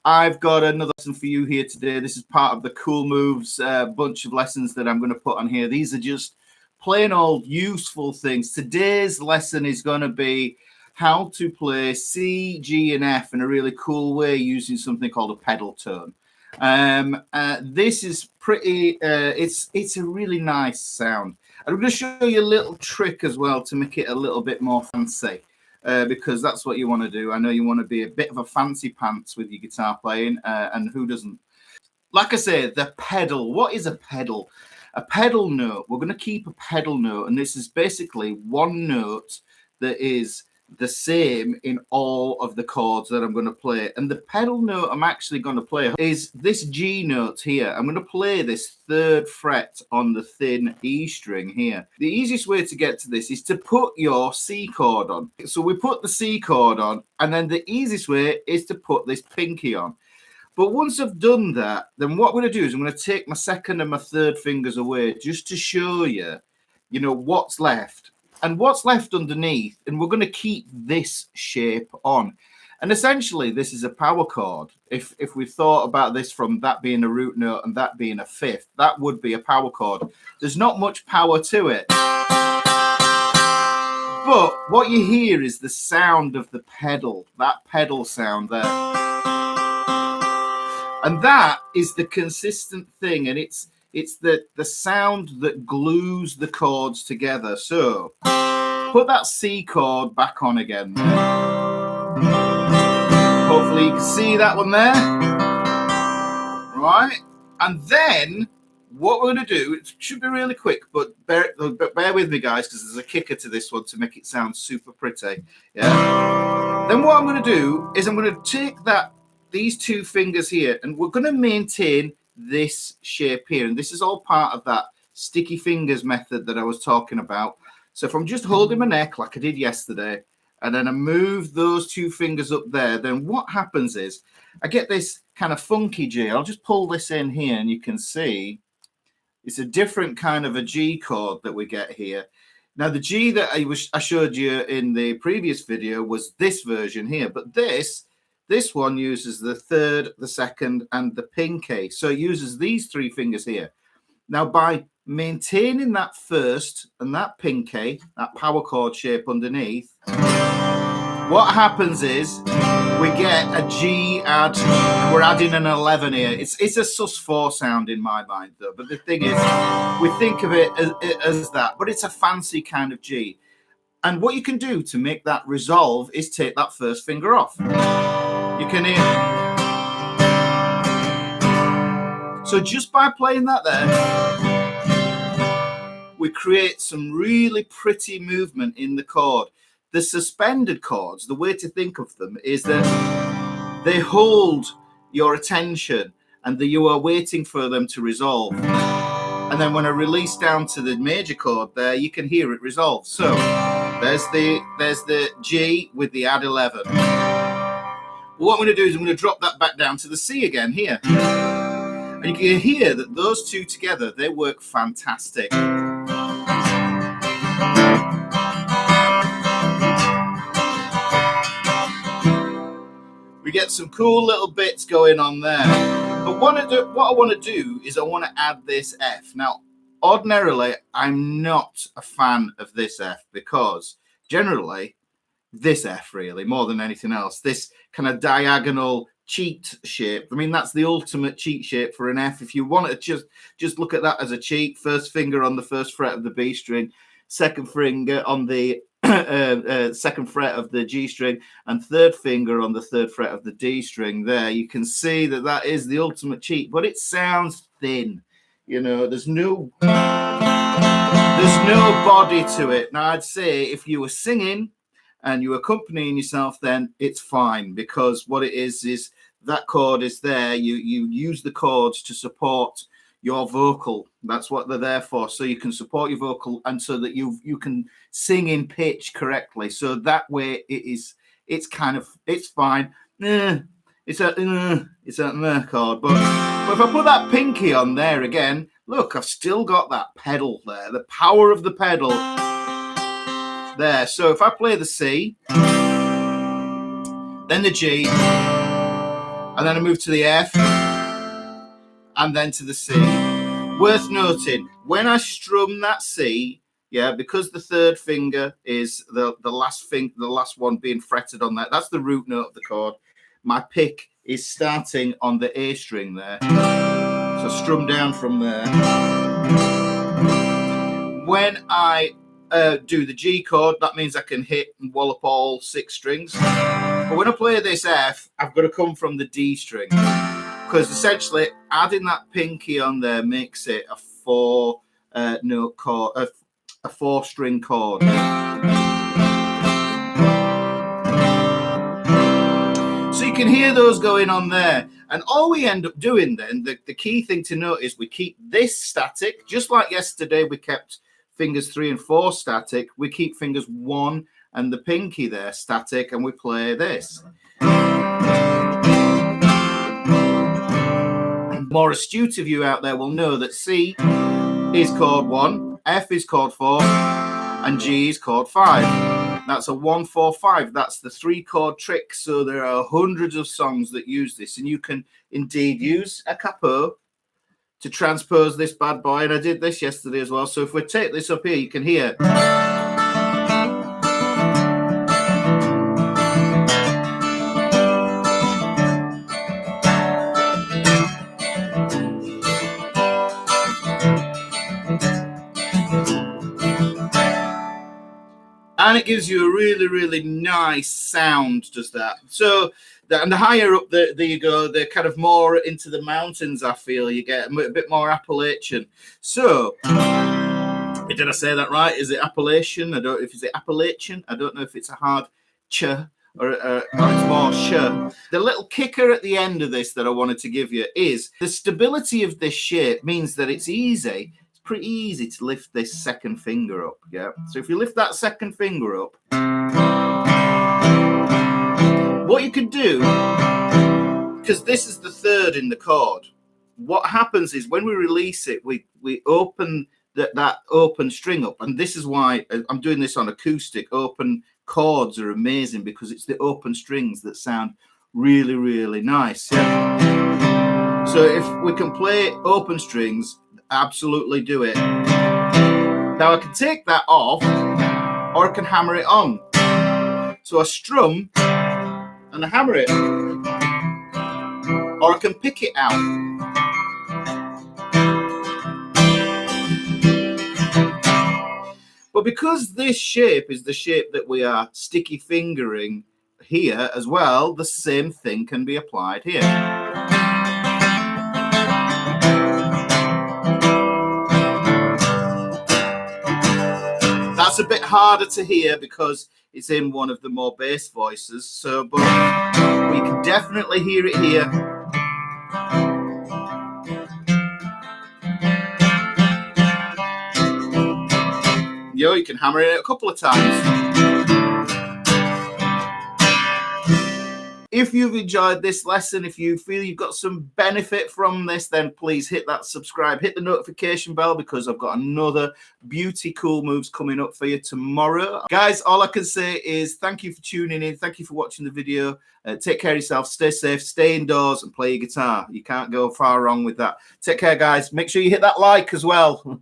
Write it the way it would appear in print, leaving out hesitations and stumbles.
I've got another lesson for you here today. This is part of the Cool Moves bunch of lessons that I'm going to put on here. These are just plain old useful things. Today's lesson is going to be how to play C, G, and F in a really cool way using something called a pedal tone. This is pretty, it's a really nice sound. I'm going to show you a little trick as well to make it a little bit more fancy. Because that's what you want to do. I know you want to be a bit of a fancy pants with your guitar playing, and who doesn't? Like I say, the pedal. What is a pedal? A pedal note. We're going to keep a pedal note, and this is basically one note that is the same in all of the chords that I'm going to play. And the pedal note I'm actually going to play is this G note here. I'm going to play this 3rd fret on the thin E string here. The easiest way to get to this is to put your C chord on. So we put the C chord on, and then the easiest way is to put this pinky on. But once I've done that, then what I'm going to do is I'm going to take my 2nd and my 3rd fingers away just to show you, what's left. And what's left underneath, and we're going to keep this shape on. And essentially, this is a power chord. If we thought about this from that being a root note and that being a 5th, that would be a power chord. There's not much power to it. But what you hear is the sound of the pedal, that pedal sound there. And that is the consistent thing, and it's the sound that glues the chords together. So put that C chord back on again. Hopefully you can see that one there. Right? And then what we're going to do, it should be really quick, but bear with me, guys, because there's a kicker to this one to make it sound super pretty. Yeah. Then what I'm going to do is I'm going to take these 2 fingers here, and we're going to maintain this shape here, and this is all part of that sticky fingers method that I was talking about. So if I'm just holding my neck like I did yesterday, and then I move those 2 fingers up there, then what happens is I get this kind of funky G. I'll just pull this in here, and you can see it's a different kind of a G chord that we get here. Now the G that I showed you in the previous video was this version here, but this one uses the 3rd, the 2nd, and the pinky. So it uses these 3 fingers here. Now, by maintaining that 1st and that pinky, that power chord shape underneath, what happens is we get a G add, we're adding an 11 here. It's a sus4 sound in my mind, though. But the thing is, we think of it as that, but it's a fancy kind of G. And what you can do to make that resolve is take that 1st finger off. You can hear. So just by playing that there, we create some really pretty movement in the chord. The suspended chords, the way to think of them is that they hold your attention and that you are waiting for them to resolve. And then when I release down to the major chord there, you can hear it resolve. So there's the G with the add 11. What I'm going to do is I'm going to drop that back down to the C again here. And you can hear that those 2 together, they work fantastic. We get some cool little bits going on there. But what I want to do is I want to add this F. Now, ordinarily, I'm not a fan of this F because generally, this F really, more than anything else, this kind of diagonal cheat shape. I mean, that's the ultimate cheat shape for an F. If you want to just look at that as a cheat, 1st finger on the 1st fret of the B string, 2nd finger on the 2nd fret of the G string, and 3rd finger on the 3rd fret of the D string there. You can see that is the ultimate cheat, but it sounds thin. There's no body to it. Now, I'd say if you were singing and you're accompanying yourself, then it's fine, because what it is that chord is there. You use the chords to support your vocal. That's what they're there for. So you can support your vocal, and so that you can sing in pitch correctly. So that way it's fine. It's a chord. But if I put that pinky on there again, look, I've still got that pedal there, the power of the pedal there. So if I play the C, then the G, and then I move to the F, and then to the C. Worth noting, when I strum that C, yeah, because the third finger is the last one being fretted on that, that's the root note of the chord. My pick is starting on the A string there. So strum down from there. When I do the G chord, that means I can hit and wallop all 6 strings. But when I play this F, I've got to come from the D string, because essentially adding that pinky on there makes it a 4 note chord, a 4-string chord. So you can hear those going on there. And all we end up doing then, the key thing to note is we keep this static, just like yesterday we kept fingers 3 and 4 static. We keep fingers 1 and the pinky there static, and we play this. More astute of you out there will know that C is chord 1, F is chord 4, and G is chord 5. That's a 1-4-5. That's the 3-chord trick. So there are hundreds of songs that use this, and you can indeed use a capo to transpose this bad boy. And I did this yesterday as well. So if we take this up here, you can hear. And it gives you a really, really nice sound, does that. So, and the higher up there you go, the kind of more into the mountains, I feel, you get a bit more Appalachian. So, did I say that right? Is it Appalachian? I don't know if it's Appalachian. I don't know if it's a hard ch or it's more sh. The little kicker at the end of this that I wanted to give you is the stability of this shape means that it's easy. Pretty easy to lift this second finger up. Yeah, so if you lift that second finger up, what you can do, because this is the third in the chord, what happens is when we release it, we open that open string up, and this is why I'm doing this on acoustic. Open chords are amazing because it's the open strings that sound really, really nice. Yeah. So if we can play open strings, absolutely do it. Now I can take that off, or I can hammer it on. So I strum and I hammer it, or I can pick it out. But because this shape is the shape that we are sticky fingering here as well, the same thing can be applied here. That's a bit harder to hear because it's in one of the more bass voices. So, but we can definitely hear it here. You can hammer it a couple of times. If you've enjoyed this lesson, if you feel you've got some benefit from this, then please hit that subscribe, hit the notification bell, because I've got another beauty cool moves coming up for you tomorrow. Guys, all I can say is thank you for tuning in. Thank you for watching the video. Take care of yourself, stay safe, stay indoors, and play your guitar. You can't go far wrong with that. Take care, guys. Make sure you hit that like as well.